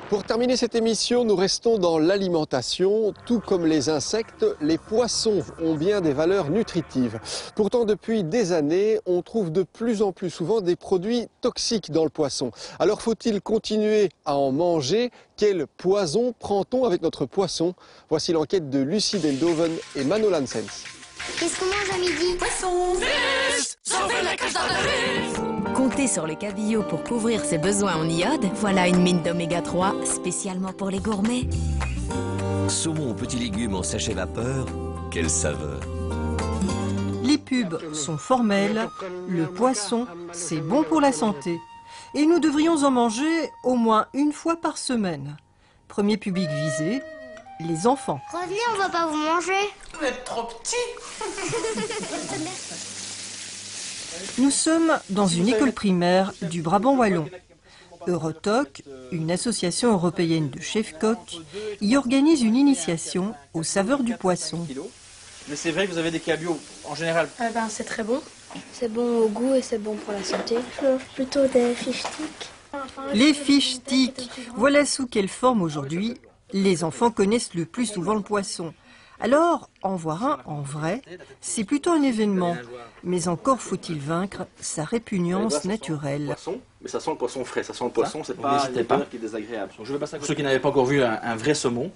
Pour terminer cette émission, nous restons dans l'alimentation. Tout comme les insectes, les poissons ont bien des valeurs nutritives. Pourtant, depuis des années, on trouve de plus en plus souvent des produits toxiques dans le poisson. Alors faut-il continuer à en manger? Quel poison prend-on avec notre poisson? Voici l'enquête de Lucie Deldoven et Mano Lansens. Qu'est-ce qu'on mange à midi? Poisson, fish, sauvez la cage d'artillerie. Compter sur le cabillaud pour couvrir ses besoins en iode, voilà une mine d'oméga 3 spécialement pour les gourmets. Saumon aux petits légumes en sachet vapeur, quelle saveur! Les pubs sont formelles, le poisson, c'est bon pour la santé. Et nous devrions en manger au moins une fois par semaine. Premier public visé, les enfants. Revenez, on va pas vous manger. Vous êtes trop petit. Nous sommes dans une école primaire du Brabant wallon. Eurotoc, une association européenne de chefs-coqs, y organise une initiation aux saveurs du poisson. Mais c'est vrai que vous avez des cabiots en général. C'est très bon. C'est bon au goût et c'est bon pour la santé. Je mange plutôt des fish sticks. Les fish sticks, voilà sous quelle forme aujourd'hui les enfants connaissent le plus souvent le poisson. Alors, en voir un en vrai, c'est plutôt un événement. Mais encore faut-il vaincre sa répugnance naturelle. Mais ça sent le poisson frais, ça sent le poisson, c'est pas une odeur qui est désagréable. Je veux pas ça pour ceux qui n'avaient pas encore vu un vrai saumon.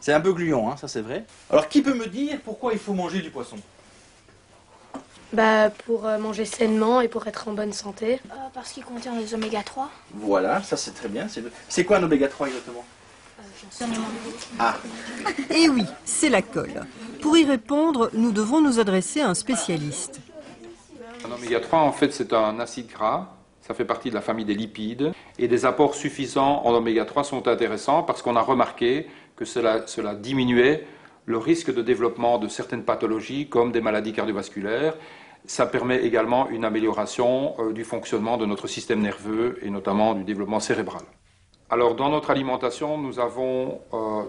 C'est un peu gluant, hein, ça c'est vrai. Alors qui peut me dire pourquoi il faut manger du poisson? Pour manger sainement et pour être en bonne santé. Parce qu'il contient les oméga 3. Voilà, ça c'est très bien. C'est quoi un oméga 3 exactement? Et oui, c'est la colle. Pour y répondre, nous devons nous adresser à un spécialiste. Un oméga 3, en fait, c'est un acide gras. Ça fait partie de la famille des lipides. Et des apports suffisants en oméga 3 sont intéressants parce qu'on a remarqué que cela diminuait le risque de développement de certaines pathologies comme des maladies cardiovasculaires. Ça permet également une amélioration du fonctionnement de notre système nerveux et notamment du développement cérébral. Alors, dans notre alimentation, nous avons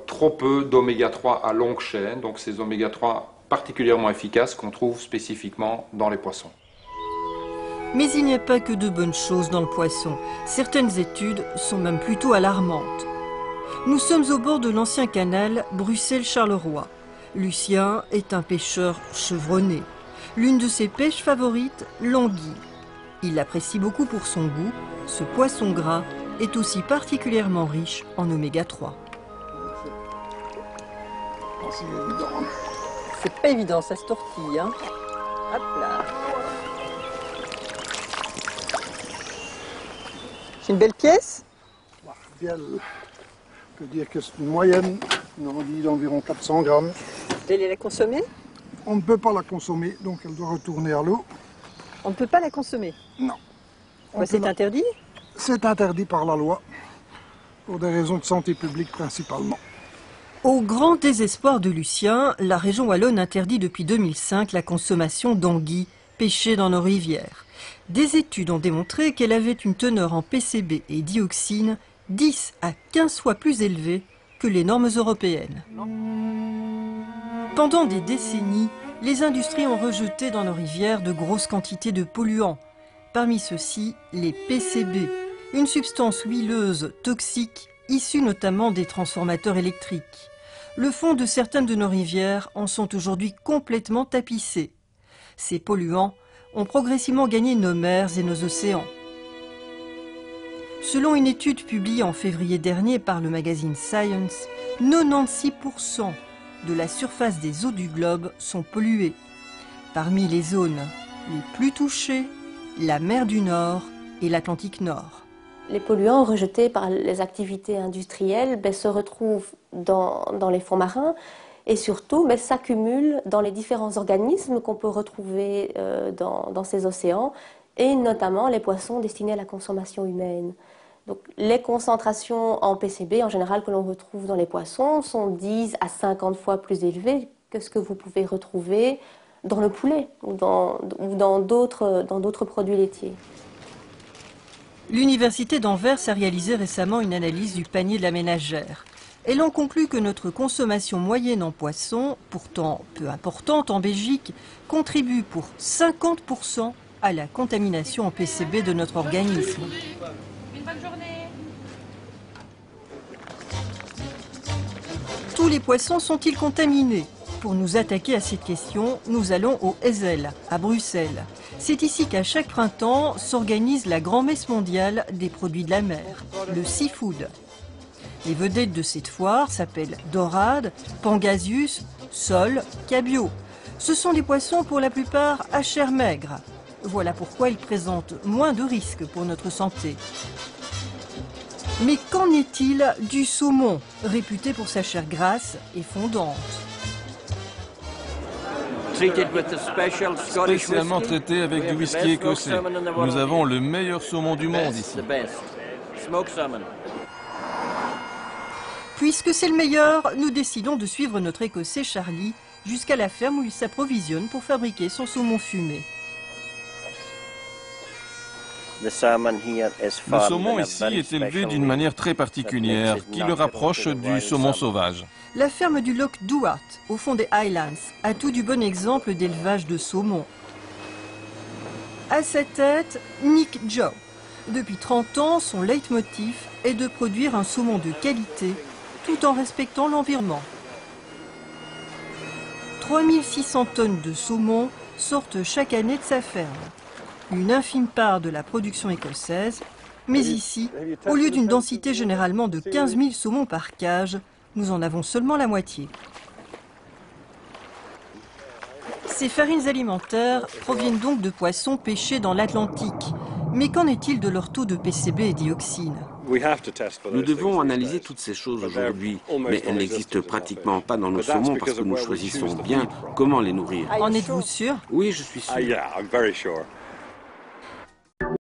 trop peu d'oméga 3 à longue chaîne, donc ces oméga 3 particulièrement efficaces qu'on trouve spécifiquement dans les poissons. Mais il n'y a pas que de bonnes choses dans le poisson. Certaines études sont même plutôt alarmantes. Nous sommes au bord de l'ancien canal Bruxelles-Charleroi. Lucien est un pêcheur chevronné. L'une de ses pêches favorites, l'anguille. Il l'apprécie beaucoup pour son goût. Ce poisson gras est aussi particulièrement riche en oméga 3. C'est pas évident, ça se tortille, hein. Hop là. C'est une belle pièce? Je peux dire que c'est une moyenne, une anguille d'environ 400 grammes. Vous allez la consommer? On ne peut pas la consommer, donc elle doit retourner à l'eau. On ne peut pas la consommer? Non. C'est interdit? C'est interdit par la loi, pour des raisons de santé publique principalement. Au grand désespoir de Lucien, la région wallonne interdit depuis 2005 la consommation d'anguilles pêchées dans nos rivières. Des études ont démontré qu'elle avait une teneur en PCB et dioxine 10 à 15 fois plus élevée que les normes européennes. Pendant des décennies, les industries ont rejeté dans nos rivières de grosses quantités de polluants. Parmi ceux-ci, les PCB, une substance huileuse toxique issue notamment des transformateurs électriques. Le fond de certaines de nos rivières en sont aujourd'hui complètement tapissés. Ces polluants ont progressivement gagné nos mers et nos océans. Selon une étude publiée en février dernier par le magazine Science, 96% de la surface des eaux du globe sont polluées. Parmi les zones les plus touchées, la mer du Nord et l'Atlantique Nord. Les polluants rejetés par les activités industrielles se retrouvent dans les fonds marins et surtout s'accumulent dans les différents organismes qu'on peut retrouver dans ces océans et notamment les poissons destinés à la consommation humaine. Donc, les concentrations en PCB en général que l'on retrouve dans les poissons sont 10 à 50 fois plus élevées que ce que vous pouvez retrouver dans le poulet ou dans d'autres produits laitiers. L'Université d'Anvers a réalisé récemment une analyse du panier de la ménagère. Elle en conclut que notre consommation moyenne en poisson, pourtant peu importante en Belgique, contribue pour 50% à la contamination en PCB de notre organisme. Une bonne journée. Tous les poissons sont-ils contaminés? Pour nous attaquer à cette question, nous allons au Ezel, à Bruxelles. C'est ici qu'à chaque printemps s'organise la grand-messe mondiale des produits de la mer, le seafood. Les vedettes de cette foire s'appellent dorade, pangasius, sole, cabillaud. Ce sont des poissons pour la plupart à chair maigre. Voilà pourquoi ils présentent moins de risques pour notre santé. Mais qu'en est-il du saumon, réputé pour sa chair grasse et fondante? Spécialement traité avec du whisky écossais. Nous avons le meilleur saumon du monde ici. Puisque c'est le meilleur, nous décidons de suivre notre Écossais Charlie jusqu'à la ferme où il s'approvisionne pour fabriquer son saumon fumé. Le saumon ici est élevé d'une manière très particulière qui le rapproche du saumon sauvage. La ferme du Loch Duart, au fond des Highlands, a tout du bon exemple d'élevage de saumon. À sa tête, Nick Joe. Depuis 30 ans, son leitmotiv est de produire un saumon de qualité tout en respectant l'environnement. 3600 tonnes de saumon sortent chaque année de sa ferme. Une infime part de la production écossaise, mais ici, au lieu d'une densité généralement de 15 000 saumons par cage, nous en avons seulement la moitié. Ces farines alimentaires proviennent donc de poissons pêchés dans l'Atlantique. Mais qu'en est-il de leur taux de PCB et dioxine? Nous devons analyser toutes ces choses aujourd'hui, mais elles n'existent pratiquement pas dans nos saumons parce que nous choisissons bien comment les nourrir. En êtes-vous sûr? Oui, je suis sûr.